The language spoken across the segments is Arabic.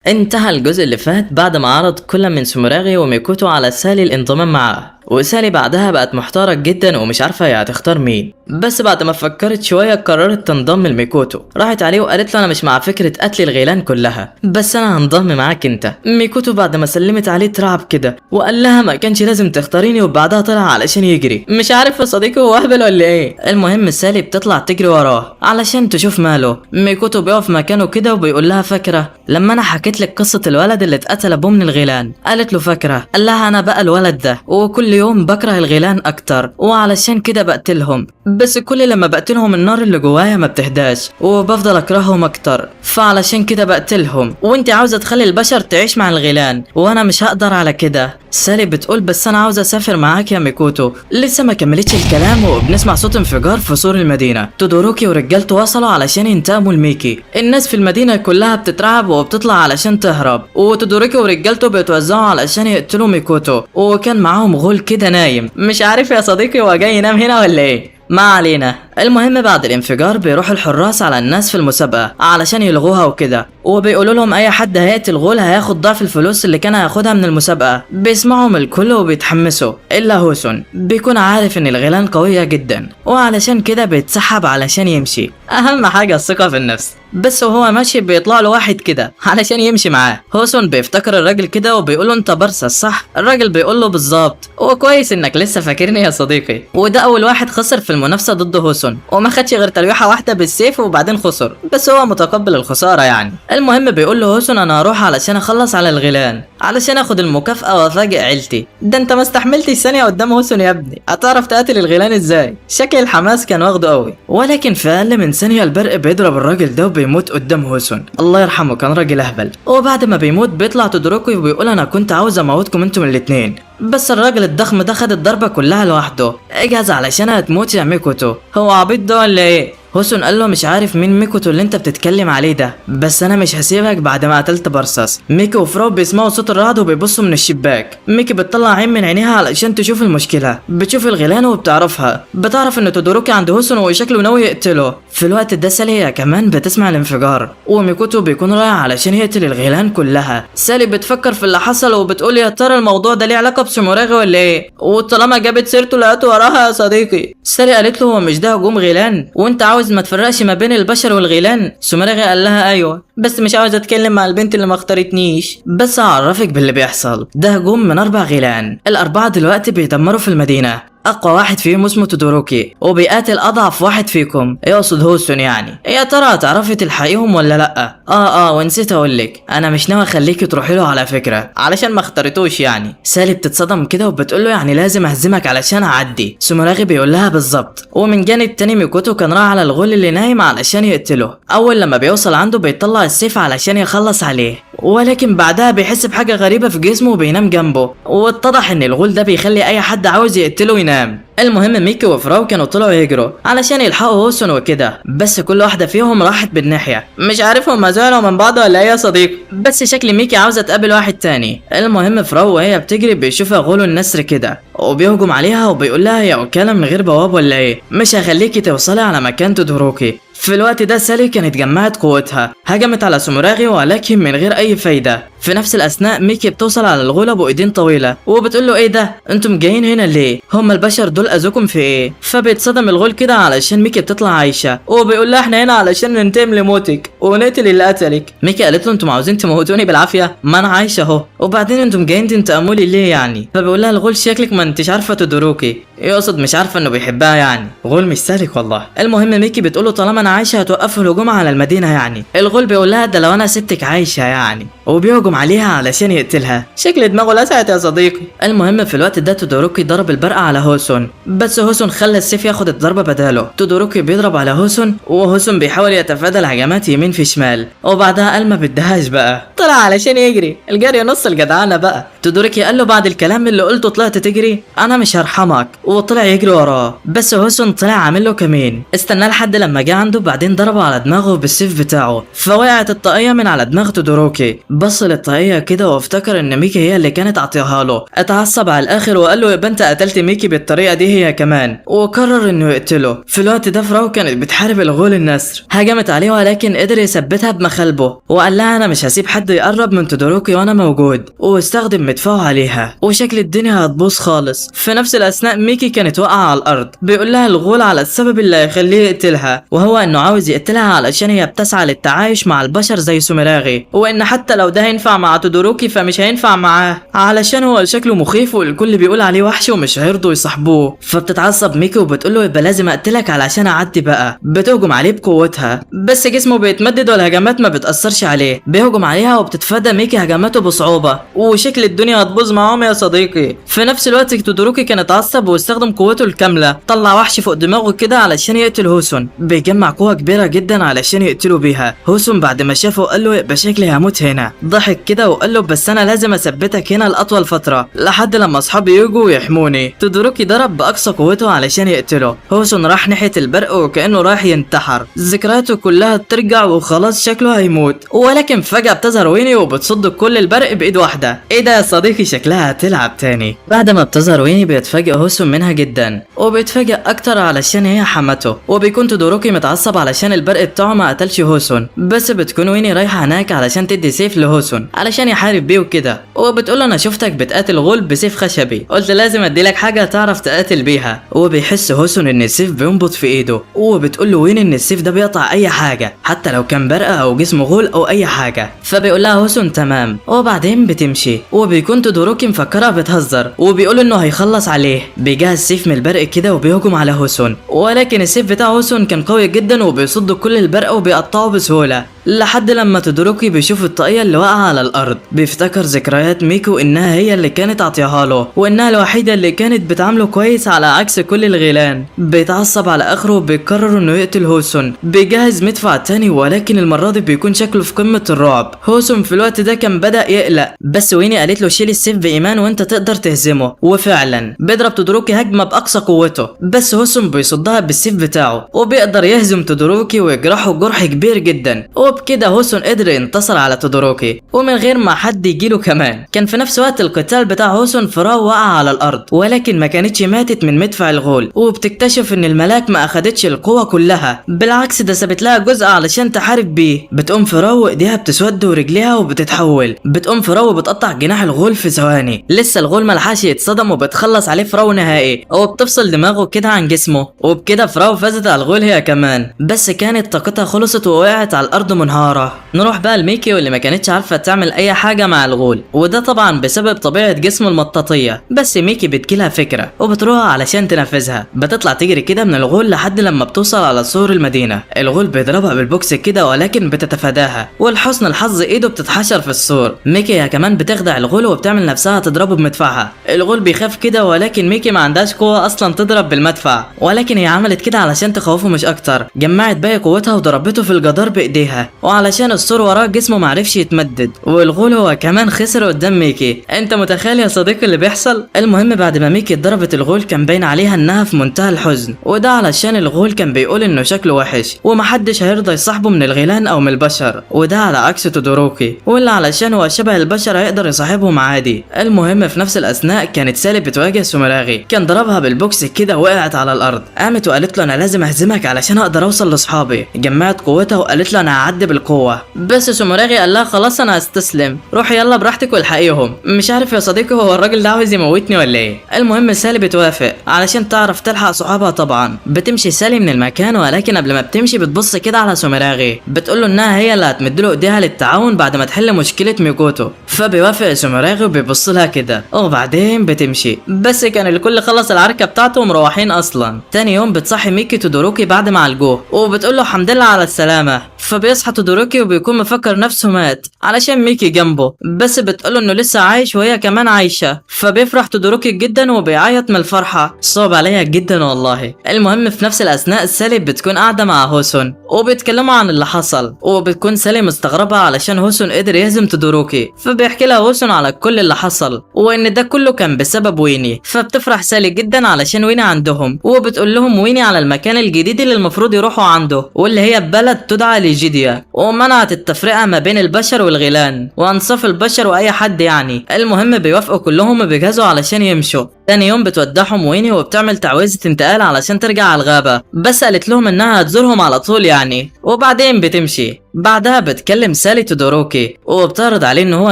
انتهى الجزء اللي فات بعد ما عرض كل من سوموراغي وميكوتو على سالي الانضمام معاه، وسالي بعدها بقت محتارة جدا ومش عارفة هي هتختار مين. بس بعد ما فكرت شوية قررت تنضم لميكوتو، راحت عليه وقالت له انا مش مع فكرة قتل الغيلان كلها، بس انا هنضم معاك انت. ميكوتو بعد ما سلمت عليه اترعب كده وقال لها ما كانش لازم تختاريني، وبعدها طلع علشان يجري. مش عارف يا صديقي هو اهبل ولا ايه. المهم سالي بتطلع تجري وراه علشان تشوف ماله. ميكوتو بيقف مكانه كده وبيقول لها فاكرة لما انا حكيت لك قصة الولد اللي اتقتل ابوه من الغيلان؟ قالت له فاكرة. قال لها انا بقى الولد ده، وكل يوم بكره الغيلان اكتر وعلشان كده بقتلهم، بس كل لما بقتلهم النار اللي جوايا ما بتهداش وبفضل اكرههم اكتر، فعلشان كده بقتلهم. وانت عاوزة تخلي البشر تعيش مع الغيلان وانا مش هقدر على كده. سالي بتقول بس انا عاوزة اسافر معاك يا ميكوتو. لسه ما كملتش الكلام وبنسمع صوت انفجار في سور المدينة. تودوروكي ورجالته وصلوا علشان ينتقموا لميكي. الناس في المدينة كلها بتترعب وبتطلع علشان تهرب، وتودوروكي ورجالته بيتوزعوا علشان يقتلوا ميكوتو، وكان معاهم غول كده نايم. مش عارف يا صديقي هو جاي ينام هنا ولا ايه. ما علينا. المهم بعد الانفجار بيروح الحراس على الناس في المسابقة علشان يلغوها وكده، وبيقولوا لهم اي حد هيقتل غول هياخد ضعف الفلوس اللي كان هياخدها من المسابقة. بيسمعهم الكل وبيتحمسوا الا هوسون، بيكون عارف ان الغيلان قوية جدا وعلشان كده بيتسحب علشان يمشي. اهم حاجة الثقة في النفس. بس وهو ماشي بيطلع له واحد كده علشان يمشي معاه. هوسون بيفتكر الراجل كده وبيقول له انت برصة صح؟ الراجل بيقول له بالظبط، وكويس انك لسه فاكرني يا صديقي. وده اول واحد خسر في المنافسة ضد هوسون، وما خدش غير تلويحة واحدة بالسيف وبعدين خسر، بس هو متقبل الخسارة يعني. المهم بيقول له هوسون انا هروح علشان اخلص على الغيلان علشان اخد المكافأة وافاجئ عيلتي. ده انت ما استحملتش ثانية قدام هوسون يا ابني، هتعرف تقاتل الغيلان ازاي؟ شكل الحماس كان واخده قوي، ولكن في اقل من ثانية البرق بيضرب الراجل ده وبيموت قدام هوسون. الله يرحمه كان راجل اهبل. وبعد ما بيموت بيطلع تودوروكي وبيقول انا كنت عاوز اموتكم انتم الاتنين، بس الراجل الضخم ده خد الضربة كلها لوحده. اجهز علشان هتموت يا ميكوتو. هو عبيط ده ولا ايه؟ هوسون قال له مش عارف مين ميكوتو اللي انت بتتكلم عليه ده، بس انا مش هسيبك بعد ما قتلت برصاص. ميكي وفراو بيسمعوا صوت الرعد وبيبصوا من الشباك. ميكي بتطلع عين من عينيها علشان تشوف المشكله، بتشوف الغيلان وبتعرفها، بتعرف ان تودوروكي عند هوسون وشكله ناوي يقتله. في الوقت ده سالي كمان بتسمع الانفجار، وميكوتو بيكون رايح علشان يقتل الغيلان كلها. سالي بتفكر في اللي حصل وبتقول يا ترى الموضوع ده ليه علاقه بسوموراغي ولا ايه؟ وطالما جابت سيرته لقيته وراها يا صديقي. سالي قالت له هو مش ده هجوم غيلان وانت عاوز ما تفرقش ما بين البشر والغيلان؟ سوموراغي قال لها ايوه، بس مش عاوز اتكلم مع البنت اللي ما اختارتنيش، بس هعرفك باللي بيحصل. ده هجوم من 4 غيلان، الاربعه دلوقتي بيدمروا في المدينه. اقوى واحد فيهم اسمه تودوروكي وبيقاتل اضعف واحد فيكم، يقصد هوسون يعني. يا ترى هتعرفي تلحقيهم ولا لا؟ ونسيت اقولك انا مش ناوي اخليكي تروحي له على فكره علشان ما اختارتوش يعني. سالي بتتصدم كده وبتقول له يعني لازم اهزمك علشان اعدي؟ سوموراغي بيقول لها بالظبط. ومن جانب تاني ميكوتو كان راح على الغول اللي نايم علشان يقتله. اول لما بيوصل عنده بيطلع السيف علشان يخلص عليه، ولكن بعدها بيحس بحاجه غريبه في جسمه وبينام جنبه، واتضح ان الغول ده بيخلي اي حد عاوز يقتله ينام. المهم ميكي وفراو كانوا طلعوا يجروا علشان يلحقوا هوسون وكده، بس كل واحده فيهم راحت بالناحيه. مش عارف هما زعلوا من بعض ولا ايه يا صديقي، بس شكل ميكي عاوزه تقابل واحد تاني. المهم فراو وهي بتجري بيشوفها غول النسر كده وبيهجم عليها وبيقول لها يا وكاله من غير بواب ولا ايه؟ مش هخليكي توصلي على مكان تودوروكي. في الوقت ده سالي كانت جمعت قوتها، هجمت على سوموراغي ولكن من غير اي فايده. في نفس الاثناء ميكي بتوصل على الغول ابو ايدين طويله وبتقول له ايه ده؟ انتم جايين هنا ليه؟ هم البشر دول اذوكم في ايه؟ فبيتصدم الغول كده علشان ميكي بتطلع عايشه، وبيقول لها احنا هنا علشان ننتقم لموتك ونقتل اللي قتلك. ميكي قالت له انتم عاوزين تموتوني بالعافيه؟ ما انا عايشه اهو، وبعدين انتم جايين تنتقموا لي ليه يعني؟ فبيقول لها الغول شكلك ما انتش عارفه تودوروكي، يقصد مش عارفه انه بيحبها يعني. غول مش سالك والله. المهم ميكي بتقول له طالما انا عايشه هتوقفوا الهجوم على المدينه يعني. الغول بيقول لها ده لو انا سبتك عايشه يعني، وبيهجم عليها علشان يقتلها. شكل دماغه لسعت يا صديقي. المهم في الوقت ده تودوروكي ضرب البرقه على هوسون، بس هوسون خلى السيف ياخد الضربه بداله. تودوروكي بيضرب على هوسون وهوسون بيحاول يتفادى الهجمات يمين في شمال، وبعدها قال ما بدهاش بقى، طلع علشان يجري. الجري نص الجدعانه بقى. تودوروكي قال له بعد الكلام اللي قلته طلعت تجري؟ انا مش هرحمك، وطلع يجري وراه. بس هوسون طلع عامل له كمين، استناه لحد لما جه عنده، بعدين ضربه على دماغه بالسيف بتاعه، فوقعت الطاقيه من على دماغ تودوروكي. بص الطاقية كده وافتكر ان ميكي هي اللي كانت عطيها له. اتعصب على الاخر وقال له يبقى انت قتلت ميكي بالطريقة دي هي كمان، وقرر انه يقتله. في الوقت ده فراو كانت بتحارب الغول النسر، هجمت عليه ولكن قدر يثبتها بمخالبه وقال لها انا مش هسيب حد يقرب من تودوروكي وانا موجود، واستخدم مدفعه عليها وشكل الدنيا هتبوظ خالص. في نفس الاثناء ميكي كانت واقعة على الارض، بيقول لها الغول على السبب اللي هيخليه يقتلها، وهو انه عاوز يقتلها علشان هي بتسعى للتعايش مع البشر زي سوميراغي، وان حتى لو ده هينفع مع تودوروكي فمش هينفع معاه علشان هو شكله مخيف والكل بيقول عليه وحش ومش هيرضوا يصاحبوه. فبتتعصب ميكي وبتقول له يبقى لازم اقتلك علشان اعدي بقى. بتهجم عليه بقوتها بس جسمه بيتمدد والهجمات ما بتأثرش عليه، بيهجم عليها وبتتفادى ميكي هجماته بصعوبة، وشكل الدنيا هتبوظ معاهم يا صديقي. في نفس الوقت تودوروكي كان اتعصب واستخدم قوته الكاملة، طلع وحش فوق دماغه كده علشان يقتل هوسون، بيجمع قوة كبيرة جدا علشان يقتله بيها. هوسون بعد ما شافه قال له يبقى شكلي هموت هنا، ضحك كده وقال له بس انا لازم اثبتك هنا لاطول فترة لحد لما اصحابي يجوا ويحموني. تودوروكي ضرب باقصى قوته علشان يقتله. هوسون راح ناحية البرق وكأنه رايح ينتحر، ذكرياته كلها ترجع وخلاص شكله هيموت، ولكن فجأة بتظهر ويني وبتصد كل البرق بايد واحدة. ايه ده يا صديقي، شكلها هتلعب تاني. بعد ما بتظهر ويني بيتفاجئ هوسون منها جدا، وبيتفاجئ اكتر علشان هي حمته، وبيكون تودوروكي متعصب علشان البرق بتاعه ما قتلش هوسون. بس بتكون ويني رايحة هناك علشان تدي سيف لهوسون علشان يحارب بيه وكده، وبتقول له انا شفتك بتقاتل غول بسيف خشبي، قلت لازم اديلك حاجة تعرف تقاتل بيها. وبيحس هوسون ان السيف بينبض في ايده، وبتقول له وين ان السيف ده بيقطع اي حاجة حتى لو كان برقة او جسم غول او اي حاجة. فبيقول لها هوسون تمام، وبعدين بتمشي. وبيكون تودوروكي مفكرها بتهزر، وبيقول انه هيخلص عليه. بيجهز سيف من البرق كده وبيهجم على هوسون، ولكن السيف بتاع هوسون كان قوي جدا وبيصد كل البرق وبيقطعه بسهولة، لحد لما تودوروكي بيشوف الطاقية اللي واقعة على الارض. بيفتكر ذكريات ميكو انها هي اللي كانت عطيها له، وانها الوحيدة اللي كانت بتعامله كويس على عكس كل الغيلان. بيتعصب على اخره وبيقرر انه يقتل هوسون. بيجهز مدفع تاني ولكن المرة دي بيكون شكله في قمة الرعب. هوسون في الوقت ده كان بدأ يقلق، بس ويني قالت له شيل السيف بإيمان وانت تقدر تهزمه. وفعلا بيضرب تودوروكي هجمة بأقصى قوته، بس هوسون بيصدها بالسيف بتاعه وبيقدر يهزم تودوروكي ويجرحه جرح كبير جدا. وبكده هوسون قدر ينتصر على تودوروكي ومن غير ما حد يجيله كمان. كان في نفس وقت القتال بتاع هوسون فراو وقع على الارض، ولكن ما كانتش ماتت من مدفع الغول. وبتكتشف ان الملاك ما اخدتش القوة كلها، بالعكس ده سابت لها جزء علشان تحارب بيه. بتقوم فراو ايديها بتسود ورجليها وبتتحول. بتقوم فراو بتقطع جناح الغول في ثواني، لسه الغول ملحقش يتصدم وبتخلص عليه فراو نهائي، وبتفصل دماغه كده عن جسمه. وبكده فراو فازت على الغول هي كمان، بس كانت طاقتها خلصت ووقعت على الارض منهارة. نروح بقى لميكي واللي ما كانتش عارفة تعمل اي حاجة مع الغول، وده طبعا بسبب طبيعة جسمه المطاطية. بس ميكي بتجيلها فكرة وبتروح علشان تنفذها. بتطلع تجري كده من الغول لحد لما بتوصل على سور المدينة. الغول بيضربها بالبوكس كده ولكن بتتفاداها، ولحسن الحظ ايده بتتحشر في السور. ميكي هي كمان بتخدع الغول وبتعمل نفسها تضربه بمدفعها. الغول بيخاف كده ولكن ميكي ما عندهاش قوة اصلا تضرب بالمدفع، ولكن هي عملت كده علشان تخوفه مش اكتر. جمعت باقي قوتها وضربته في الجدار بايديها، وعلشان السور وراه جسمه معرفش يتمدد، والغول هو كمان خسر قدام ميكي. انت متخيل يا صديقي اللي بيحصل؟ المهم بعد ما ميكي اتضربت الغول كان باين عليها انها في منتهى الحزن، وده علشان الغول كان بيقول انه شكله وحش ومحدش هيرضى يصاحبه من الغيلان او من البشر، وده على عكس تودوروكي واللي علشان هو شبه البشر هيقدر يصاحبهم عادي. المهم في نفس الاثناء كانت سالي بتواجه سوميراغي، كان ضربها بالبوكس كده وقعت على الارض. قامت وقالت له انا لازم اهزمك علشان اقدر اوصل لاصحابي. جمعت قوتها وقالت له انا هعدي بالقوه، بس سوميراغي قال لها خلاص انا هستسلم، روحي يلا براحتك والحقيهم. مش عارف يا صديقي هو الراجل ده عاوز يموتني ولا ايه؟ المهم سالي بتوافق علشان تعرف تلحق صحابها. طبعا بتمشي سالي من المكان، ولكن قبل ما بتمشي بتبص كده على سوميراغي، بتقول له انها هي اللي هتمدله ايديها للتعاون بعد ما تحل مشكله ميكوتو. فبيوافق سوميراغي وبيبص لها كده، وبعدين بتمشي. بس كان الكل خلص العركه بتاعته ومروحين اصلا. تاني يوم بتصحي ميكي تودوروكي بعد ما عالجوه وبتقول له الحمد لله على السلامه. فبيصحى تودوروكي وبيكون مفكر نفسه مات علشان ميكي جنبه، بس بتقوله انه لسه عايش وهي كمان عايشه. فبيفرح تودوروكي جدا وبيعيط من الفرحه. صعب عليها جدا والله. المهم في نفس الاثناء سالي بتكون قاعده مع هوسون وبيتكلموا عن اللي حصل، وبتكون سالي مستغربه علشان هوسون قدر يهزم تودوروكي. فبيحكي لها هوسون على كل اللي حصل وان ده كله كان بسبب ويني. فبتفرح سالي جدا علشان ويني عندهم، وبتقول لهم ويني على المكان الجديد اللي المفروض يروحوا عنده، واللي هي بلد تدعى لجيديا، ومنعت التفرقة ما بين البشر والغيلان وانصاف البشر واي حد يعني. المهم بيوافقوا كلهم وبيجهزوا علشان يمشوا. تاني يوم بتودعهم ويني وبتعمل تعويذة انتقال علشان ترجع على الغابة، بس قالت لهم انها هتزورهم على طول يعني، وبعدين بتمشي. بعدها بتكلم سالي تودوروكي وبتعرض عليه ان هو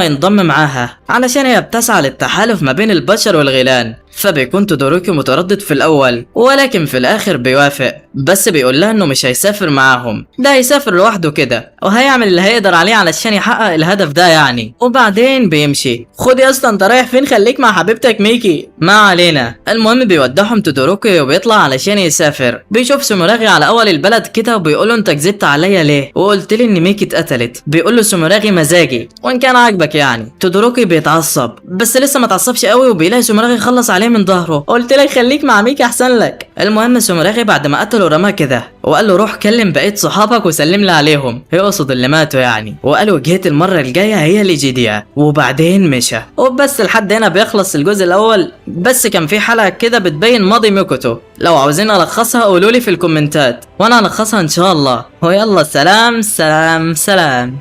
ينضم معاها علشان هي بتسعى للتحالف ما بين البشر والغيلان. فبيكون تودوروكي متردد في الاول، ولكن في الاخر بيوافق، بس بيقول لها انه مش هيسافر معاهم، ده هيسافر لوحده كده وهيعمل اللي هيقدر عليه علشان يحقق الهدف ده يعني. وبعدين بيمشي. خد يا اسطى انت رايح فين؟ خليك مع حبيبتك ميكي. ما علينا. المهم بيودعهم تودوروكي وبيطلع علشان يسافر. بيشوف سوموراغي على اول البلد كده وبيقول له انت كذبت عليا ليه وقلت لي ان ميكي اتقتلت. بيقول له سوموراغي مزاجي وان كان عاجبك يعني. تودوروكي بيتعصب بس لسه ما اتعصبش قوي، وبيلاقي سوموراغي خلص عليه من ظهره. قلت لك خليك مع ميكي احسن لك. المهم سوموراغي بعد ما قتله رماه كده وقال له روح كلم بقيه صحابك وسلم لي عليهم، يقصد اللي ماتوا يعني، وقال له جيت المره الجايه هي لجيديا، وبعدين مشى. وبس لحد هنا بيخلص الجزء الاول. بس كان في حلقه كده بتبين ماضي ميكوتو، لو عاوزين الخصها قولوا لي في الكومنتات وانا الخصها ان شاء الله. ويلا سلام سلام سلام.